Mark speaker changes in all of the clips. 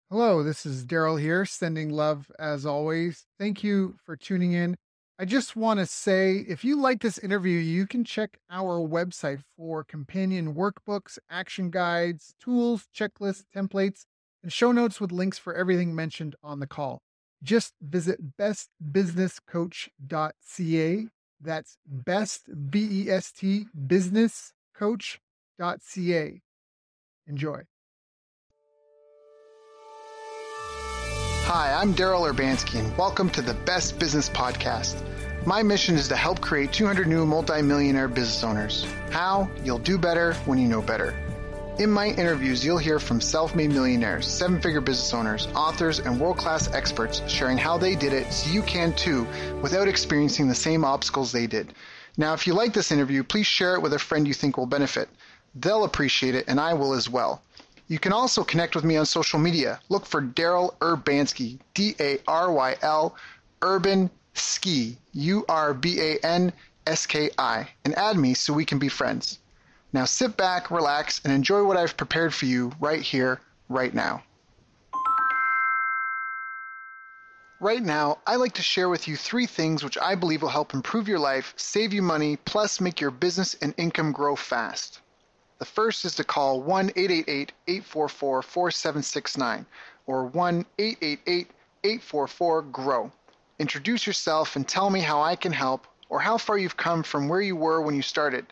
Speaker 1: Hello, this is Daryl here, sending love as always. Thank you for tuning in. I just want to say if you like this interview, you can check our website for companion workbooks, action guides, tools, checklists, templates, and show notes with links for everything mentioned on the call. Just visit bestbusinesscoach.ca. That's best, B-E-S-T, businesscoach.ca. Enjoy.
Speaker 2: Hi, I'm Daryl Urbanski, and welcome to the Best Business Podcast. My mission is to help create 200 new multi-millionaire business owners. How? You'll do better when you know better. In my interviews, you'll hear from self-made millionaires, seven-figure business owners, authors, and world-class experts sharing how they did it so you can too, without experiencing the same obstacles they did. Now, if you like this interview, please share it with a friend you think will benefit. They'll appreciate it, and I will as well. You can also connect with me on social media. Look for Daryl Urbanski, D-A-R-Y-L, Urban Ski, U-R-B-A-N-S-K-I, and add me so we can be friends. Now sit back, relax, and enjoy what I've prepared for you right here, right now. Right now, I like to share with you 3 things which I believe will help improve your life, save you money, plus make your business and income grow fast. The first is to call 1-888-844-4769 or 1-888-844-GROW. Introduce yourself and tell me how I can help or how far you've come from where you were when you started.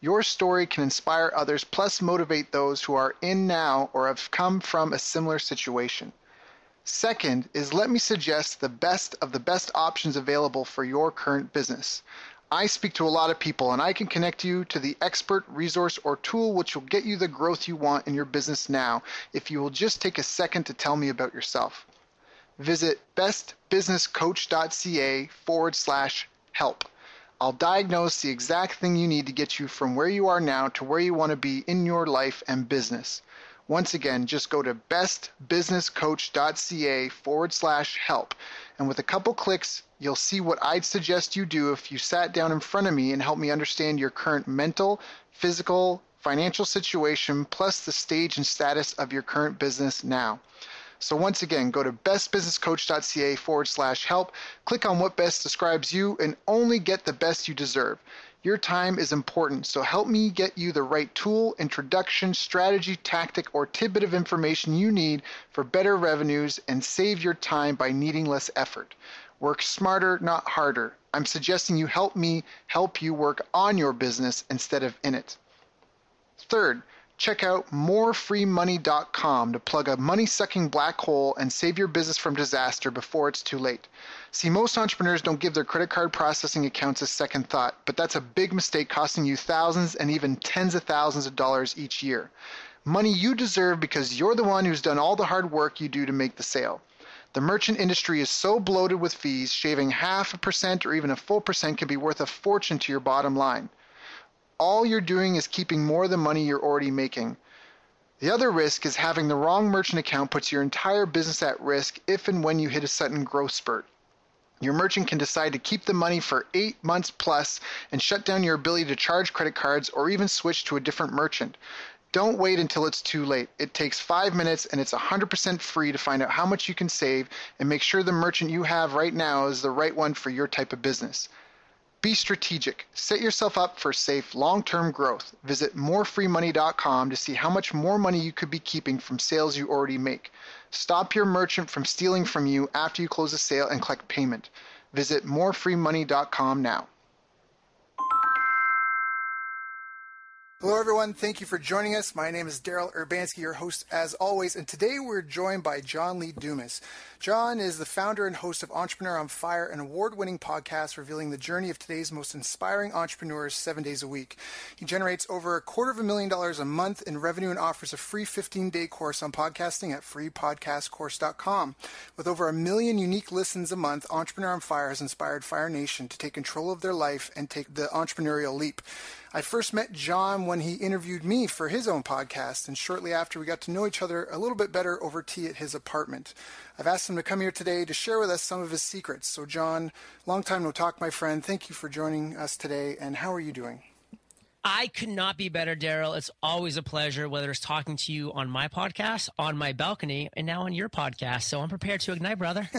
Speaker 2: Your story can inspire others plus motivate those who are in now or have come from a similar situation. Second is let me suggest the best of the best options available for your current business. I speak to a lot of people and I can connect you to the expert, resource, or tool which will get you the growth you want in your business now if you will just take a second to tell me about yourself. Visit bestbusinesscoach.ca/help. I'll diagnose the exact thing you need to get you from where you are now to where you want to be in your life and business. Once again, just go to bestbusinesscoach.ca/help. And with a couple clicks, you'll see what I'd suggest you do if you sat down in front of me and helped me understand your current mental, physical, financial situation, plus the stage and status of your current business now. So once again, go to bestbusinesscoach.ca/help, click on what best describes you, and only get the best you deserve. Your time is important, so help me get you the right tool, introduction, strategy, tactic, or tidbit of information you need for better revenues and save your time by needing less effort. Work smarter, not harder. I'm suggesting you help me help you work on your business instead of in it. Third, check out morefreemoney.com to plug a money-sucking black hole and save your business from disaster before it's too late. See, most entrepreneurs don't give their credit card processing accounts a second thought, but that's a big mistake costing you thousands and even tens of thousands of dollars each year. Money you deserve because you're the one who's done all the hard work you do to make the sale. The merchant industry is so bloated with fees, shaving 0.5% or even a full percent can be worth a fortune to your bottom line. All you're doing is keeping more of the money you're already making. The other risk is having the wrong merchant account puts your entire business at risk if and when you hit a sudden growth spurt. Your merchant can decide to keep the money for 8 months plus and shut down your ability to charge credit cards or even switch to a different merchant. Don't wait until it's too late. It takes 5 minutes and it's 100% free to find out how much you can save and make sure the merchant you have right now is the right one for your type of business. Be strategic. Set yourself up for safe long-term growth. Visit morefreemoney.com to see how much more money you could be keeping from sales you already make. Stop your merchant from stealing from you after you close a sale and collect payment. Visit morefreemoney.com now. Hello, everyone. Thank you for joining us. My name is Daryl Urbanski, your host as always, and today we're joined by John Lee Dumas. John is the founder and host of Entrepreneur on Fire, an award-winning podcast revealing the journey of today's most inspiring entrepreneurs 7 days a week. He generates over $250,000 a month in revenue and offers a free 15-day course on podcasting at freepodcastcourse.com. With over 1 million unique listens a month, Entrepreneur on Fire has inspired Fire Nation to take control of their life and take the entrepreneurial leap. I first met John when he interviewed me for his own podcast, and shortly after we got to know each other a little bit better over tea at his apartment. I've asked him to come here today to share with us some of his secrets. So John, long time no talk, my friend. Thank you for joining us today, and how are you doing?
Speaker 3: I could not be better, Daryl. It's always a pleasure, whether it's talking to you on my podcast, on my balcony, and now on your podcast. So I'm prepared to ignite, brother.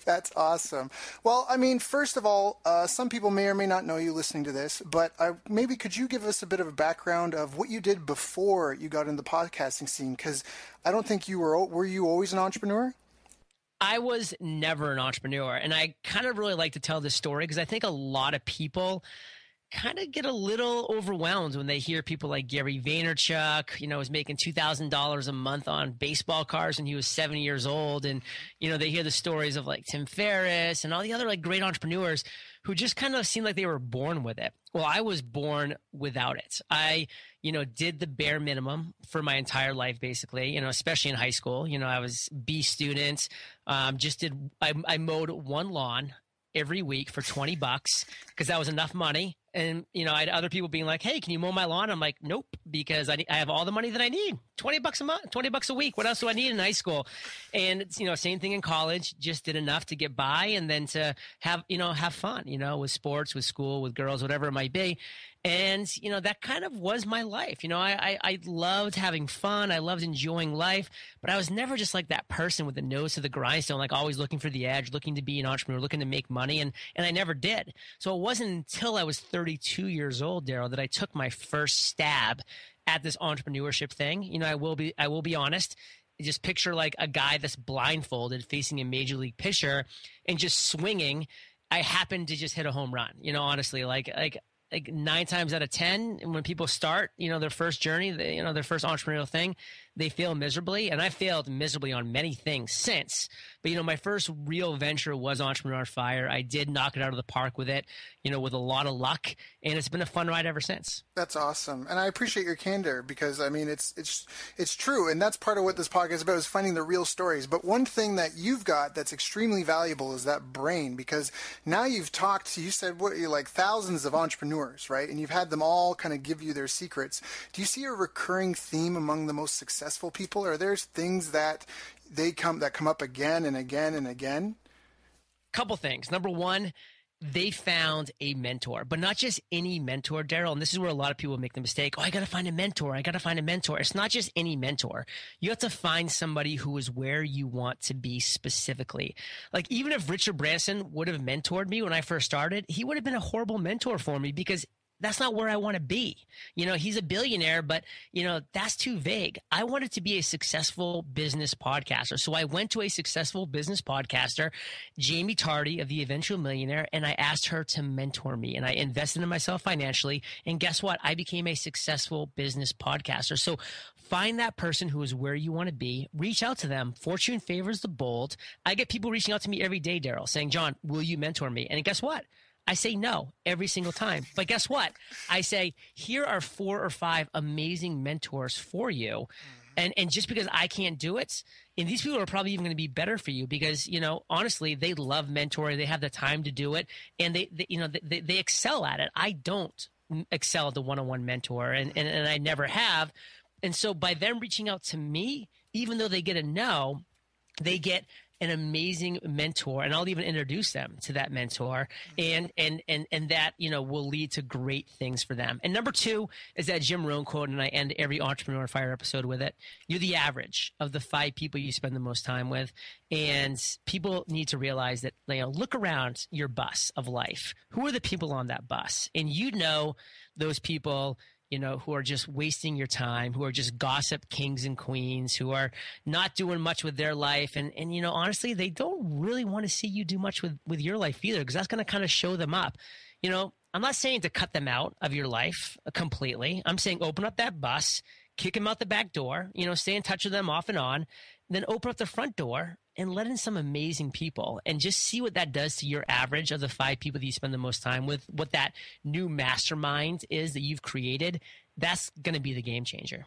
Speaker 2: That's awesome. Well, I mean, first of all, some people may or may not know you listening to this, but maybe could you give us a bit of a background of what you did before you got into the podcasting scene? Because I don't think were you always an entrepreneur?
Speaker 3: I was never an entrepreneur. And I kind of really like to tell this story because I think a lot of people kind of get a little overwhelmed when they hear people like Gary Vaynerchuk, was making $2,000 a month on baseball cards when he was 70 years old. And, they hear the stories of like Tim Ferriss and all the other like great entrepreneurs who just kind of seem like they were born with it. Well, I was born without it. I, did the bare minimum for my entire life, basically, especially in high school. I was B student, I mowed one lawn every week for $20 because that was enough money. And, I had other people being like, hey, can you mow my lawn? I'm like, nope, because I have all the money that I need. $20 a month, $20 a week. What else do I need in high school? And it's, same thing in college, just did enough to get by and then to have fun, with sports, with school, with girls, whatever it might be. And, that kind of was my life. I loved having fun. I loved enjoying life, but I was never just like that person with the nose to the grindstone, like always looking for the edge, looking to be an entrepreneur, looking to make money. And I never did. So it wasn't until I was 32 years old, Daryl, that I took my first stab at this entrepreneurship thing. I will be honest. Just picture like a guy that's blindfolded facing a major league pitcher and just swinging. I happened to just hit a home run, honestly, like 9 times out of 10, when people start, their first journey, their first entrepreneurial thing, they fail miserably. And I failed miserably on many things since. But, my first real venture was Entrepreneur Fire. I did knock it out of the park with it, with a lot of luck. And it's been a fun ride ever since.
Speaker 2: That's awesome. And I appreciate your candor because, I mean, it's true. And that's part of what this podcast is about, is finding the real stories. But one thing that you've got that's extremely valuable is that brain, because now you said, you're like thousands of entrepreneurs, right? And you've had them all kind of give you their secrets. Do you see a recurring theme among the most successful people? Are there things that come up again and again and again?
Speaker 3: Couple things. Number one, they found a mentor, but not just any mentor, Daryl. And this is where a lot of people make the mistake. Oh, I got to find a mentor. It's not just any mentor. You have to find somebody who is where you want to be specifically. Like, even if Richard Branson would have mentored me when I first started, he would have been a horrible mentor for me because that's not where I want to be. He's a billionaire, but, that's too vague. I wanted to be a successful business podcaster. So I went to a successful business podcaster, Jamie Tardy of The Eventual Millionaire, and I asked her to mentor me. And I invested in myself financially. And guess what? I became a successful business podcaster. So find that person who is where you want to be. Reach out to them. Fortune favors the bold. I get people reaching out to me every day, Daryl, saying, John, will you mentor me? And guess what? I say no every single time. But guess what? I say, here are 4 or 5 amazing mentors for you. And just because I can't do it, and these people are probably even going to be better for you because, honestly, they love mentoring. They have the time to do it, and they excel at it. I don't excel at the one-on-one mentor, and I never have. And so by them reaching out to me, even though they get a no, they get an amazing mentor, and I'll even introduce them to that mentor, and that will lead to great things for them. And number 2 is that Jim Rohn quote, and I end every Entrepreneur Fire episode with it. You're the average of the 5 people you spend the most time with, and people need to realize that. Look around your bus of life. Who are the people on that bus? And those people who are just wasting your time, who are just gossip kings and queens, who are not doing much with their life. And honestly, they don't really want to see you do much with your life either, because that's going to kind of show them up. I'm not saying to cut them out of your life completely. I'm saying open up that bus, kick them out the back door, stay in touch with them off and on, then open up the front door and let in some amazing people and just see what that does to your average of the 5 people that you spend the most time with, what that new mastermind is that you've created. That's going to be the game changer.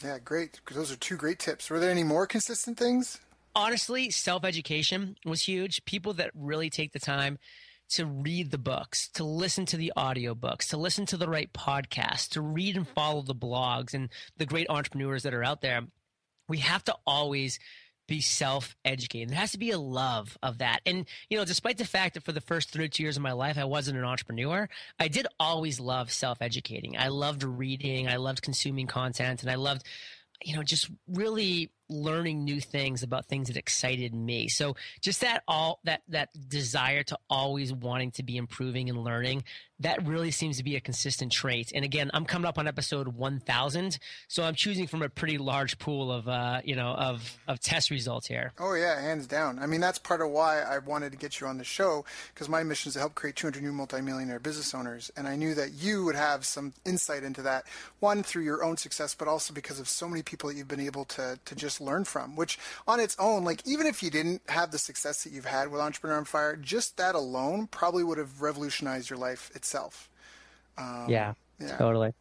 Speaker 2: Yeah, great. Those are 2 great tips. Were there any more consistent things?
Speaker 3: Honestly, self-education was huge. People that really take the time to read the books, to listen to the audiobooks, to listen to the right podcasts, to read and follow the blogs and the great entrepreneurs that are out there. We have to always be self-educating. There has to be a love of that. And, despite the fact that for the first 32 years of my life, I wasn't an entrepreneur, I did always love self-educating. I loved reading. I loved consuming content, and I loved, just really learning new things about things that excited me. So just that desire to always wanting to be improving and learning, that really seems to be a consistent trait. And again, I'm coming up on episode 1000, so I'm choosing from a pretty large pool of of test results here.
Speaker 2: Oh yeah, hands down. I mean, that's part of why I wanted to get you on the show, because my mission is to help create 200 new multimillionaire business owners, and I knew that you would have some insight into that, one through your own success, but also because of so many people that you've been able to just learn from, which on its own, like even if you didn't have the success that you've had with Entrepreneur on Fire, just that alone probably would have revolutionized your life itself.
Speaker 3: Yeah, totally.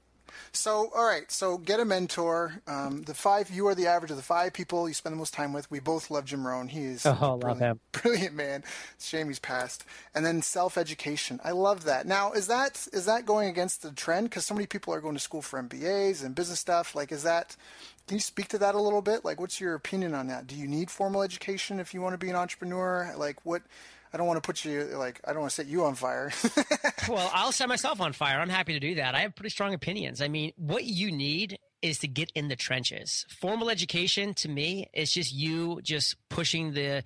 Speaker 2: So, all right. So get a mentor. You are the average of the 5 people you spend the most time with. We both love Jim Rohn. He is
Speaker 3: love him.
Speaker 2: Brilliant man. It's a shame he's passed. And then self-education. I love that. Now, is that going against the trend? Because so many people are going to school for MBAs and business stuff. Like, can you speak to that a little bit? Like, what's your opinion on that? Do you need formal education if you want to be an entrepreneur? Like, what? I don't want to put you, I don't want to set you on fire.
Speaker 3: Well, I'll set myself on fire. I'm happy to do that. I have pretty strong opinions. I mean, what you need is to get in the trenches. Formal education to me is just you just pushing the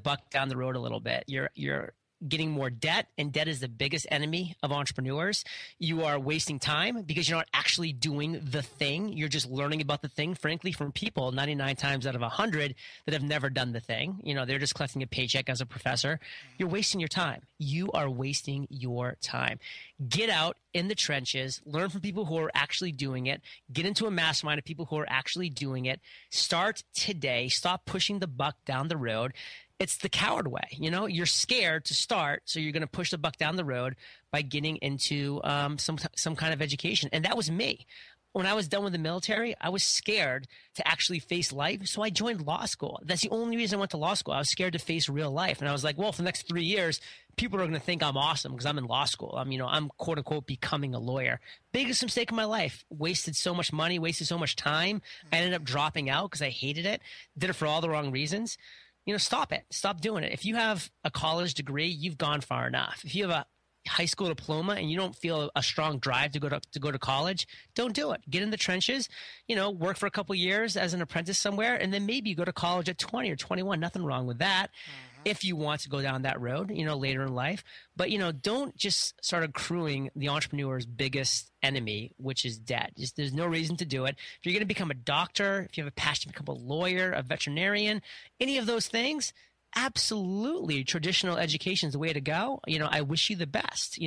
Speaker 3: buck down the road a little bit. You're getting more debt, and debt is the biggest enemy of entrepreneurs. You are wasting time because you're not actually doing the thing. You're just learning about the thing, frankly, from people 99 times out of 100 that have never done the thing. They're just collecting a paycheck as a professor. You're wasting your time. You are wasting your time. Get out in the trenches, learn from people who are actually doing it, get into a mastermind of people who are actually doing it. Start today. Stop pushing the buck down the road. It's the coward way. You're scared to start, so you're going to push the buck down the road by getting into some kind of education. And that was me. When I was done with the military, I was scared to actually face life, so I joined law school. That's the only reason I went to law school. I was scared to face real life, and I was like, well, for the next 3 years, people are going to think I'm awesome because I'm in law school. I'm quote unquote becoming a lawyer. Biggest mistake of my life. Wasted so much money, wasted so much time. I ended up dropping out because I hated it. Did it for all the wrong reasons. Stop it. Stop doing it. If you have a college degree, you've gone far enough. If you have a high school diploma and you don't feel a strong drive to go to college, don't do it. Get in the trenches, work for a couple years as an apprentice somewhere, and then maybe you go to college at 20 or 21. Nothing wrong with that. If you want to go down that road, later in life. But, don't just start accruing the entrepreneur's biggest enemy, which is debt. There's no reason to do it. If you're going to become a doctor, if you have a passion to become a lawyer, a veterinarian, any of those things, absolutely traditional education is the way to go. I wish you the best,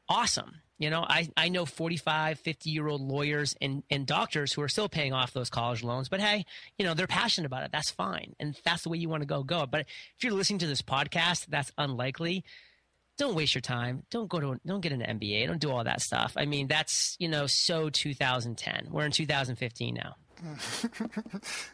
Speaker 3: awesome. I know 45, 50-year-old lawyers and doctors who are still paying off those college loans, but hey, they're passionate about it. That's fine. And if that's the way you want to go. But if you're listening to this podcast, that's unlikely. Don't waste your time. Don't get an MBA. Don't do all that stuff. I mean, that's, so 2010. We're in 2015 now.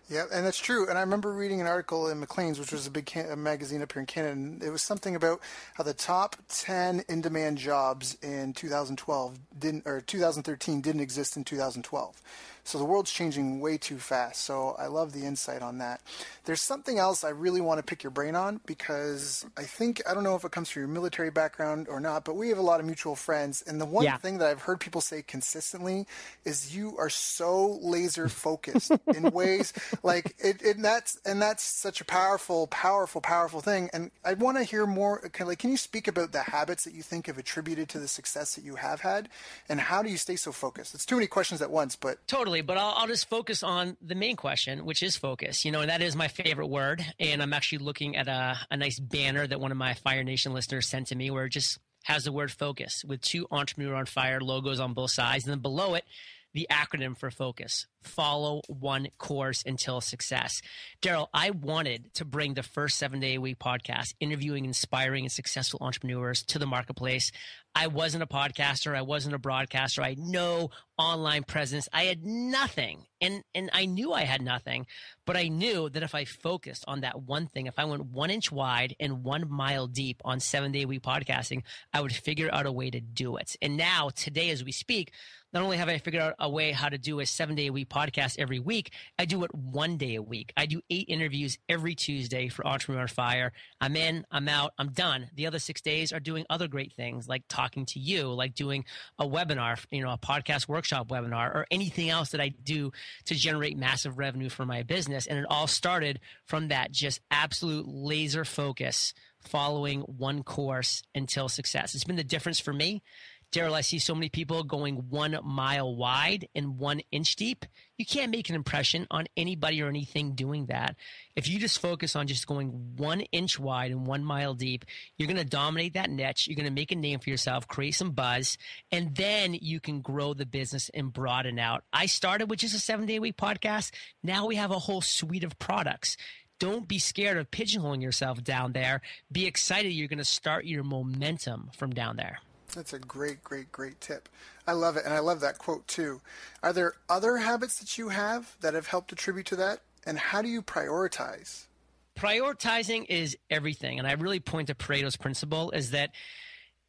Speaker 2: Yeah, and that's true. And I remember reading an article in Maclean's, which was a big magazine up here in Canada, and it was something about how the top 10 in-demand jobs in 2013 didn't exist in 2012. So the world's changing way too fast. So I love the insight on that. There's something else I really want to pick your brain on, because I don't know if it comes from your military background or not, but we have a lot of mutual friends. And the one thing that I've heard people say consistently is you are so laser focused in ways like and that's such a powerful thing. And I want to hear more. Can you speak about the habits that you think have attributed to the success that you have had, and how do you stay so focused? It's too many questions at once, but
Speaker 3: totally. But I'll just focus on the main question, which is focus. And that is my favorite word. And I'm actually looking at a nice banner that one of my Fire Nation listeners sent to me, where it just has the word focus with 2 Entrepreneur on Fire logos on both sides, and then below it, the acronym for focus: follow one course until success. Daryl, I wanted to bring the first 7-day-a-week podcast, interviewing inspiring and successful entrepreneurs, to the marketplace. I wasn't a podcaster. I wasn't a broadcaster. I had no online presence. I had nothing. And I knew I had nothing, but I knew that if I focused on that one thing, if I went 1 inch wide and 1 mile deep on 7-day-a-week podcasting, I would figure out a way to do it. And now, today, as we speak, not only have I figured out a way how to do a 7-day-a-week podcast every week. I do it 1 day a week. I do 8 interviews every Tuesday for Entrepreneur on Fire. I'm in, I'm out, I'm done. The other 6 days are doing other great things like talking to you, like doing a webinar, a podcast workshop webinar, or anything else that I do to generate massive revenue for my business. And it all started from that just absolute laser focus following one course until success. It's been the difference for me. Daryl, I see so many people going 1 mile wide and 1 inch deep. You can't make an impression on anybody or anything doing that. If you just focus on just going 1 inch wide and 1 mile deep, you're going to dominate that niche. You're going to make a name for yourself, create some buzz, and then you can grow the business and broaden out. I started with just a 7-day-a-week podcast. Now we have a whole suite of products. Don't be scared of pigeonholing yourself down there. Be excited. You're going to start your momentum from down there.
Speaker 2: That's a great, great, great tip. I love it. And I love that quote too. Are there other habits that you have that have helped attribute to that? And how do you prioritize?
Speaker 3: Prioritizing is everything. And I really point to Pareto's principle is that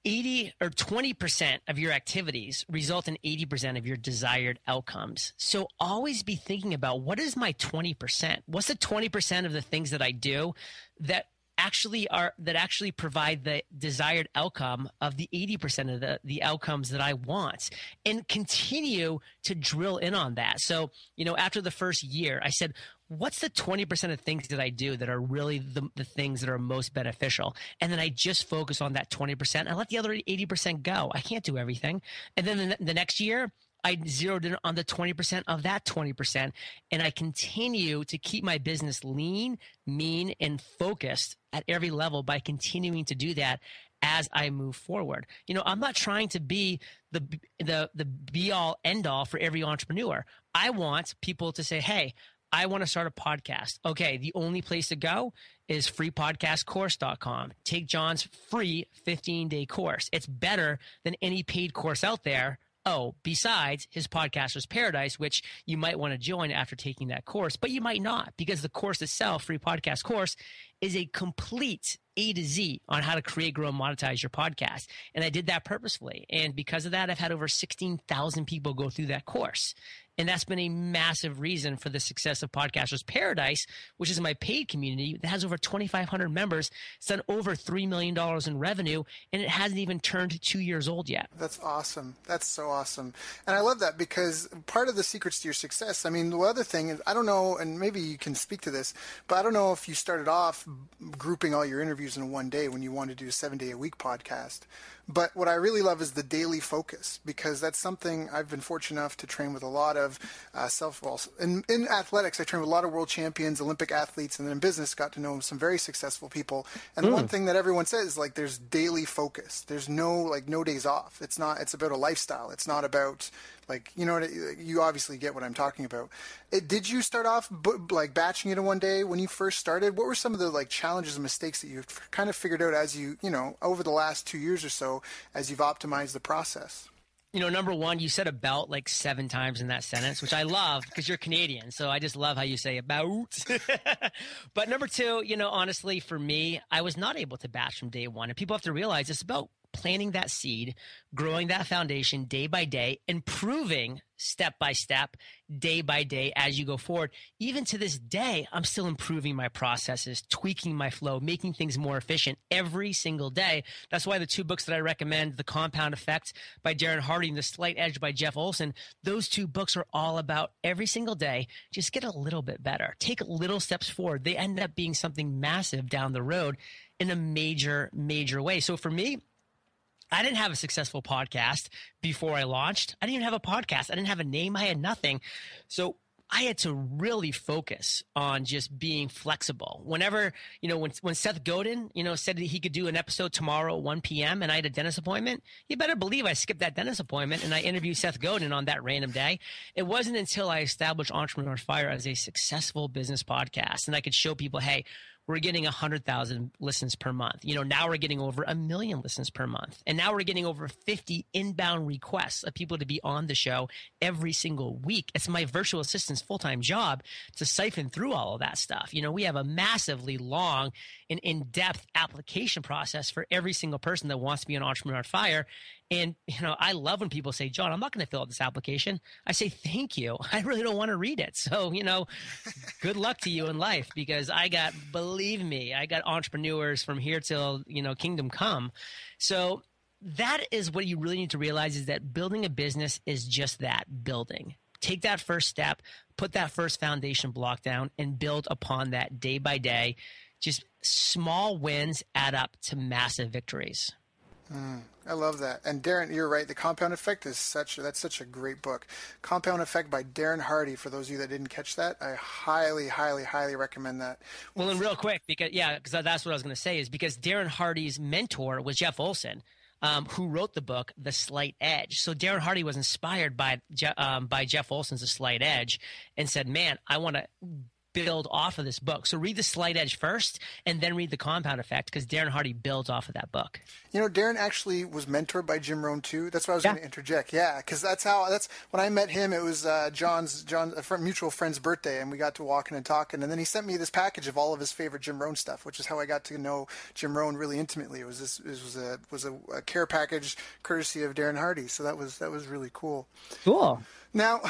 Speaker 3: 80 or 20% of your activities result in 80% of your desired outcomes. So always be thinking about what is my 20%? What's the 20% of the things that I do that actually provide the desired outcome of the 80% of the outcomes that I want, and continue to drill in on that. So, after the first year, I said, what's the 20% of things that I do that are really the things that are most beneficial? And then I just focus on that 20%. I let the other 80% go. I can't do everything. And then the next year, I zeroed in on the 20% of that 20%, and I continue to keep my business lean, mean, and focused at every level by continuing to do that as I move forward. I'm not trying to be the be all end all for every entrepreneur. I want people to say, hey, I want to start a podcast. Okay, the only place to go is freepodcastcourse.com. Take John's free 15-day course. It's better than any paid course out there. Oh, besides his Podcaster's Paradise, which you might want to join after taking that course, but you might not, because the course itself, Free Podcast Course, is a complete A to Z on how to create, grow, and monetize your podcast. And I did that purposefully. And because of that, I've had over 16,000 people go through that course. And that's been a massive reason for the success of Podcasters Paradise, which is my paid community that has over 2,500 members. It's done over $3 million in revenue, and it hasn't even turned 2 years old yet.
Speaker 2: That's awesome. That's so awesome. And I love that, because part of the secrets to your success, the other thing is, I don't know, and maybe you can speak to this, but I don't know if you started off grouping all your interviews in one day when you wanted to do a 7-day-a-week podcast. But what I really love is the daily focus, because that's something I've been fortunate enough to train with a lot of in athletics. I trained with a lot of world champions, Olympic athletes, and then in business got to know some very successful people. And the one thing that everyone says, there's daily focus. There's no days off. It's about a lifestyle. It's not about you obviously get what I'm talking about. Did you start off batching it in one day when you first started? What were some of the challenges and mistakes that you've kind of figured out as you over the last 2 years or so as you've optimized the process?
Speaker 3: Number one, you said about 7 times in that sentence, which I love because you're Canadian. So I just love how you say about. But number two, honestly, for me, I was not able to batch from day one. And people have to realize it's about planting that seed, growing that foundation day by day, improving step by step, day by day as you go forward. Even to this day, I'm still improving my processes, tweaking my flow, making things more efficient every single day. That's why the 2 books that I recommend, The Compound Effect by Darren Hardy and The Slight Edge by Jeff Olson, those 2 books are all about every single day, just get a little bit better. Take little steps forward. They end up being something massive down the road in a major, major way. So for me, I didn't have a successful podcast before I launched. I didn't even have a podcast. I didn't have a name. I had nothing. So I had to really focus on just being flexible. Whenever, when Seth Godin, said that he could do an episode tomorrow at 1 p.m. and I had a dentist appointment, you better believe I skipped that dentist appointment and I interviewed Seth Godin on that random day. It wasn't until I established Entrepreneur on Fire as a successful business podcast and I could show people, hey, we're getting 100,000 listens per month. Now we're getting over 1 million listens per month. And now we're getting over 50 inbound requests of people to be on the show every single week. It's my virtual assistant's full-time job to siphon through all of that stuff. We have a massively long and in-depth application process for every single person that wants to be an entrepreneur on fire. And, I love when people say, John, I'm not going to fill out this application. I say, thank you. I really don't want to read it. So, good luck to you in life, because believe me, I got entrepreneurs from here till, kingdom come. So that is what you really need to realize, is that building a business is just that, building. Take that first step, put that first foundation block down, and build upon that day by day. Just small wins add up to massive victories.
Speaker 2: I love that. And Darren, you're right. The Compound Effect that's such a great book. Compound Effect by Darren Hardy. For those of you that didn't catch that, I highly, highly, highly recommend that.
Speaker 3: Well, and real quick, because that's what I was going to say, is because Darren Hardy's mentor was Jeff Olson, who wrote the book The Slight Edge. So Darren Hardy was inspired by Jeff Olson's The Slight Edge, and said, "Man, I want to build off of this book." So read The Slight Edge first, and then read The Compound Effect, because Darren Hardy builds off of that book.
Speaker 2: Darren actually was mentored by Jim Rohn too. That's what I was going to interject. Yeah, because that's when I met him. It was John's mutual friend's birthday, and we got to walking and talking. And then he sent me this package of all of his favorite Jim Rohn stuff, which is how I got to know Jim Rohn really intimately. It was a care package courtesy of Darren Hardy. So that was really cool.
Speaker 3: Cool.
Speaker 2: Now,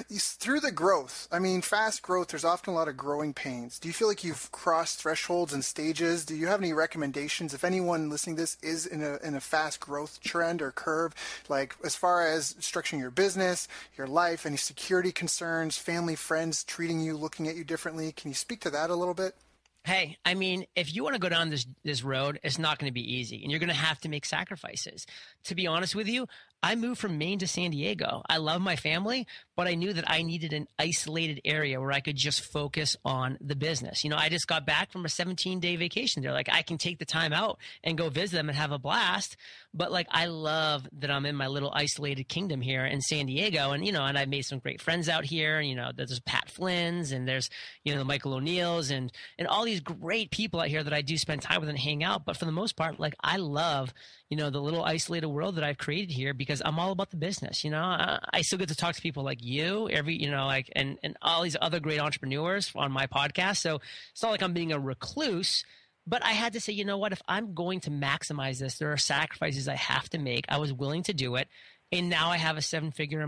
Speaker 2: through the growth, fast growth, there's often a lot of growing pains. Do you feel like you've crossed thresholds and stages? Do you have any recommendations? If anyone listening to this is in a fast growth trend or curve, like as far as structuring your business, your life, any security concerns, family, friends treating you, looking at you differently, can you speak to that a little bit?
Speaker 3: Hey, if you want to go down this road, it's not going to be easy, and you're going to have to make sacrifices. To be honest with you, I moved from Maine to San Diego. I love my family, but I knew that I needed an isolated area where I could just focus on the business. I just got back from a 17-day vacation there. Like, I can take the time out and go visit them and have a blast. But I love that I'm in my little isolated kingdom here in San Diego. And, and I've made some great friends out here. And, there's Pat Flynn's, and there's, the Michael O'Neill's, and all these great people out here that I do spend time with and hang out. But for the most part, I love, the little isolated world that I've created here, because I'm all about the business. I still get to talk to people like you and all these other great entrepreneurs on my podcast. So it's not like I'm being a recluse, but I had to say, what, if I'm going to maximize this, there are sacrifices I have to make. I was willing to do it. And now I have a 7-figure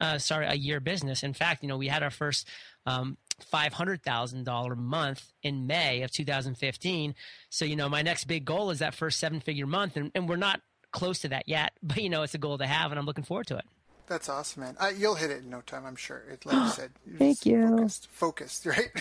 Speaker 3: a year business. In fact, we had our first $500,000 month in May of 2015. So, my next big goal is that first 7-figure month. And we're not close to that yet, but it's a goal to have, and I'm looking forward to it.
Speaker 2: That's awesome, man. You'll hit it in no time, I'm sure. Like you said,
Speaker 3: thank you.
Speaker 2: Focused, right?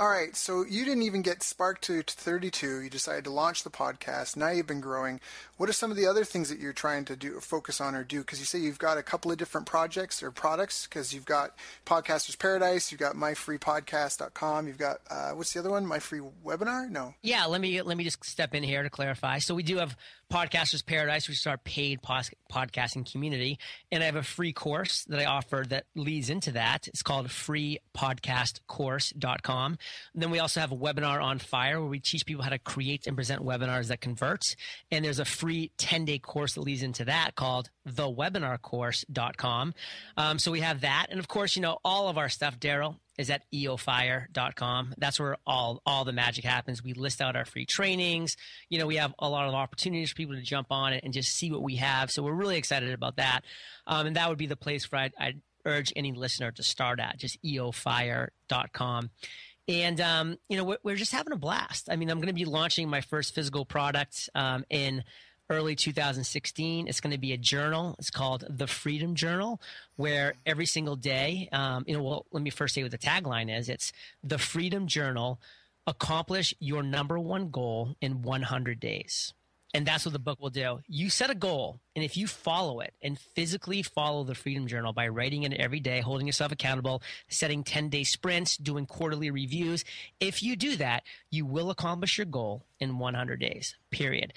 Speaker 2: All right. So you didn't even get sparked to 32. You decided to launch the podcast. Now you've been growing. What are some of the other things that you're trying to do, or focus on, or do? Because you say you've got a couple of different projects or products. Because you've got Podcaster's Paradise, you've got myfreepodcast.com, you've got what's the other one? My Free Webinar? No.
Speaker 3: Yeah. Let me just step in here to clarify. So we do have Podcaster's Paradise, which is our paid podcasting community, and I have a free course that I offer that leads into that. It's called freepodcastcourse.com. And then we also have a webinar on fire, where we teach people how to create and present webinars that convert. And there's a free 10-day course that leads into that called thewebinarcourse.com. So we have that. And of course, all of our stuff, Daryl, is at eofire.com. That's where all the magic happens. We list out our free trainings. We have a lot of opportunities for people to jump on it and just see what we have. So we're really excited about that. And that would be the place where I'd urge any listener to start at, just eofire.com. And, we're just having a blast. I'm going to be launching my first physical product in early 2016. It's going to be a journal. It's called The Freedom Journal, where every single day, let me first say what the tagline is. It's The Freedom Journal, accomplish your number one goal in 100 days. And that's what the book will do. You set a goal, and if you follow it and physically follow the Freedom Journal by writing it every day, holding yourself accountable, setting 10-day sprints, doing quarterly reviews, if you do that, you will accomplish your goal in 100 days, period.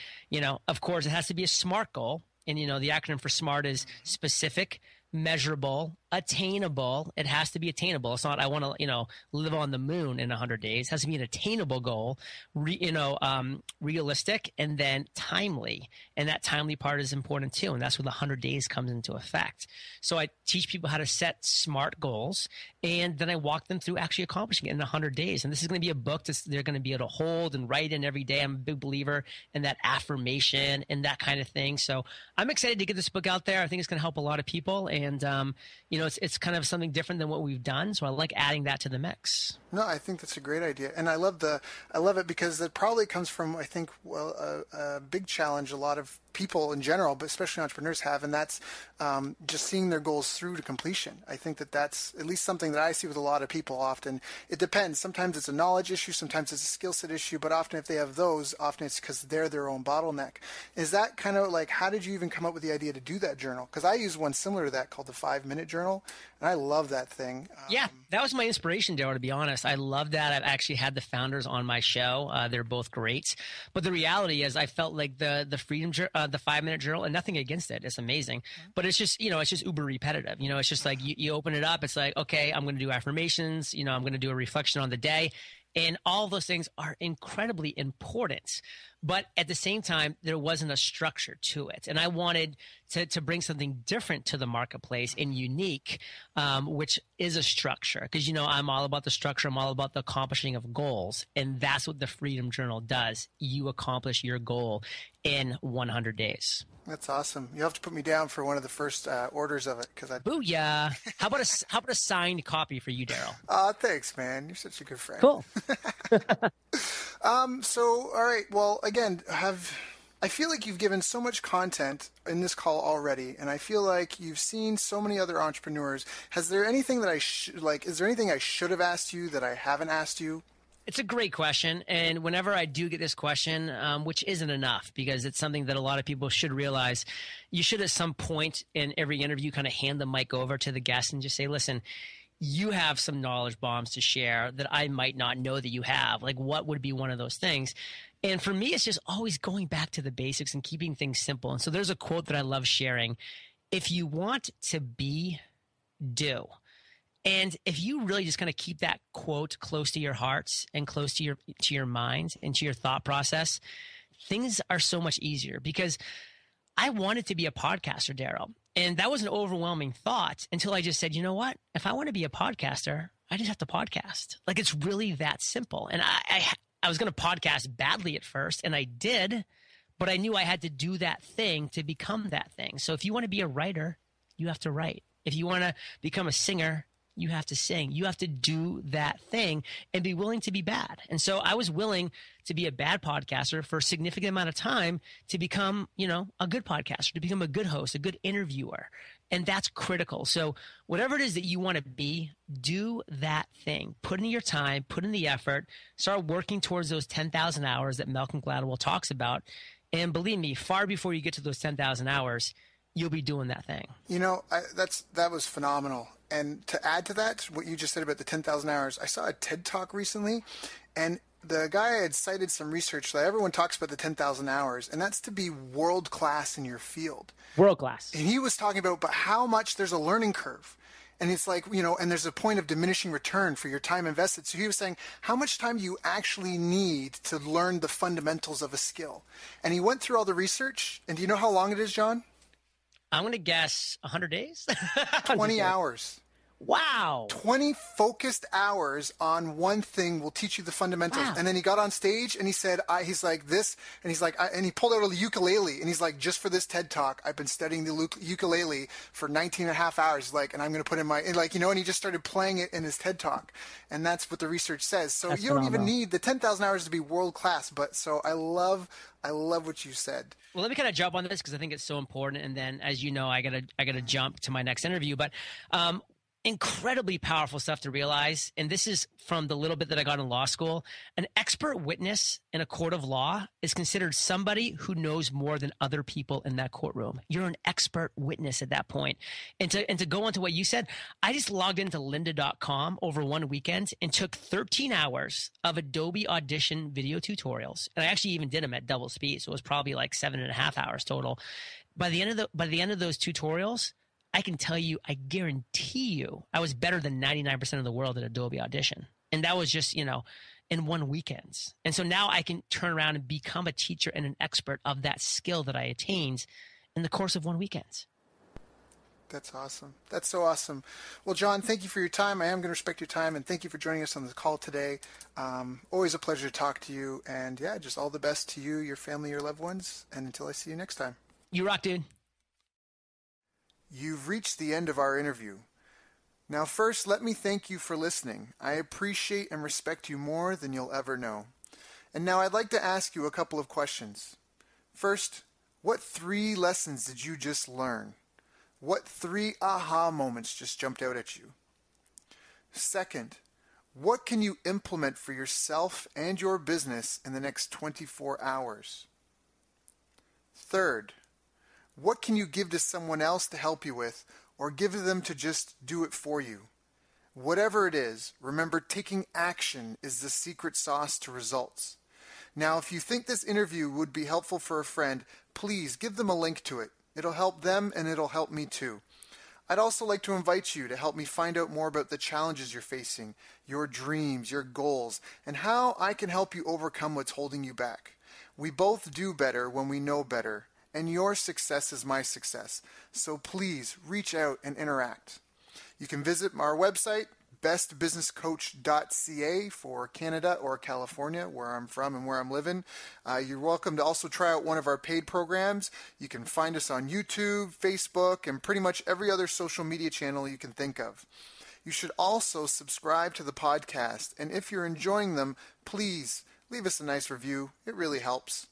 Speaker 3: Of course, it has to be a SMART goal. And, the acronym for SMART is specific, measurable, attainable. It has to be attainable. It's not, I want to, live on the moon in 100 days. It has to be an attainable goal, realistic, and then timely. And that timely part is important too. And that's where the 100 days comes into effect. So I teach people how to set smart goals, and then I walk them through actually accomplishing it in 100 days. And this is going to be a book that they're going to be able to hold and write in every day. I'm a big believer in that affirmation and that kind of thing. So I'm excited to get this book out there. I think it's going to help a lot of people. And, it's kind of something different than what we've done. So I like adding that to the mix.
Speaker 2: No, I think that's a great idea. And I love it because it probably comes from, I think, a big challenge a lot of people in general, but especially entrepreneurs have, and that's just seeing their goals through to completion. I think that's at least something that I see with a lot of people often. It depends. Sometimes it's a knowledge issue, sometimes it's a skill set issue, but often if they have those, often it's because they're their own bottleneck. Is that kind of like, how did you even come up with the idea to do that journal? Because I use one similar to that called the 5-minute journal, and I love that thing.
Speaker 3: Yeah, that was my inspiration, Daryl, to be honest. I love that. I've actually had the founders on my show. They're both great. But the reality is I felt like the 5-minute journal, and nothing against it. It's amazing. But it's just, it's just uber repetitive. It's just like you open it up. It's like, okay, I'm going to do affirmations. I'm going to do a reflection on the day. And all those things are incredibly important. But at the same time, there wasn't a structure to it. And I wanted to bring something different to the marketplace and unique, which is a structure. Because, I'm all about the structure. I'm all about the accomplishing of goals. And that's what the Freedom Journal does. You accomplish your goal in 100 days.
Speaker 2: That's awesome. You have to put me down for one of the first orders of it, because I.
Speaker 3: Booyah! How about a signed copy for you, Daryl?
Speaker 2: Thanks, man. You're such a good friend.
Speaker 3: Cool.
Speaker 2: So, all right. Well, again, I feel like you've given so much content in this call already, and I feel like you've seen so many other entrepreneurs. Is there anything I should have asked you that I haven't asked you?
Speaker 3: It's a great question. And whenever I do get this question, which isn't enough, because it's something that a lot of people should realize, you should at some point in every interview kind of hand the mic over to the guest and just say, listen, you have some knowledge bombs to share that I might not know that you have. Like, what would be one of those things? And for me, it's just always going back to the basics and keeping things simple. And so there's a quote that I love sharing. If you want to be, do. And if you really just kind of keep that quote close to your hearts and close to your mind and to your thought process, things are so much easier. Because I wanted to be a podcaster, Daryl. And that was an overwhelming thought until I just said, you know what? If I want to be a podcaster, I just have to podcast. Like, it's really that simple. And I was going to podcast badly at first, and I did, but I knew I had to do that thing to become that thing. So if you want to be a writer, you have to write. If you want to become a singer, you have to sing. You have to do that thing and be willing to be bad. And so I was willing to be a bad podcaster for a significant amount of time to become, a good podcaster, to become a good host, a good interviewer. And that's critical. So whatever it is that you want to be, do that thing. Put in your time, put in the effort, start working towards those 10,000 hours that Malcolm Gladwell talks about. And believe me, far before you get to those 10,000 hours, you'll be doing that thing.
Speaker 2: That was phenomenal. And to add to that, what you just said about the 10,000 hours, I saw a TED Talk recently, and the guy had cited some research that everyone talks about the 10,000 hours, and that's to be world class in your field.
Speaker 3: World class.
Speaker 2: And he was talking about how much there's a learning curve. And it's like, and there's a point of diminishing return for your time invested. So he was saying, how much time do you actually need to learn the fundamentals of a skill? And he went through all the research. And do you know how long it is, John?
Speaker 3: I'm going to guess 100 days.
Speaker 2: 20 hours.
Speaker 3: Wow.
Speaker 2: 20 focused hours on one thing will teach you the fundamentals. Wow. And then he got on stage and he said, he's like this, and he's like, and he pulled out a ukulele and he's like, just for this TED Talk, I've been studying the ukulele for 19 and a half hours. Like, and I'm going to put in and he just started playing it in his TED Talk. And that's what the research says. So that's phenomenal. Don't even need the 10,000 hours to be world class. But so I love what you said.
Speaker 3: Well, let me kind of jump on this because I think it's so important. And then, as you know, I gotta jump to my next interview. But incredibly powerful stuff to realize. And this is from the little bit that I got in law school. An expert witness in a court of law is considered somebody who knows more than other people in that courtroom. You're an expert witness at that point. And to go on to what you said, I just logged into lynda.com over one weekend and took 13 hours of Adobe Audition video tutorials. And I actually even did them at double speed. So it was probably like 7.5 hours total. By the end of those tutorials, I can tell you, I guarantee you, I was better than 99% of the world at Adobe Audition. And that was just, in one weekend. And so now I can turn around and become a teacher and an expert of that skill that I attained in the course of one weekend.
Speaker 2: That's awesome. That's so awesome. Well, John, thank you for your time. I am going to respect your time, and thank you for joining us on the call today. Always a pleasure to talk to you. And yeah, just all the best to you, your family, your loved ones. And until I see you next time.
Speaker 3: You rock, dude.
Speaker 2: You've reached the end of our interview. Now, first, let me thank you for listening. I appreciate and respect you more than you'll ever know. And now I'd like to ask you a couple of questions. First, what 3 lessons did you just learn? What 3 aha moments just jumped out at you? Second, what can you implement for yourself and your business in the next 24 hours? Third, what can you give to someone else to help you with, or give them to just do it for you? Whatever it is, remember, taking action is the secret sauce to results. Now, if you think this interview would be helpful for a friend, please give them a link to it. It'll help them and it'll help me too. I'd also like to invite you to help me find out more about the challenges you're facing, your dreams, your goals, and how I can help you overcome what's holding you back. We both do better when we know better, and your success is my success. So please reach out and interact. You can visit our website, bestbusinesscoach.ca for Canada or California, where I'm from and where I'm living. You're welcome to also try out one of our paid programs. You can find us on YouTube, Facebook, and pretty much every other social media channel you can think of. You should also subscribe to the podcast, and if you're enjoying them, please leave us a nice review. It really helps.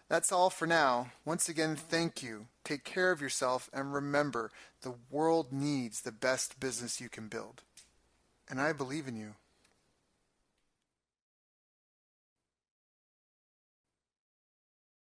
Speaker 2: That's all for now. Once again, thank you. Take care of yourself, and remember, the world needs the best business you can build. And I believe in you.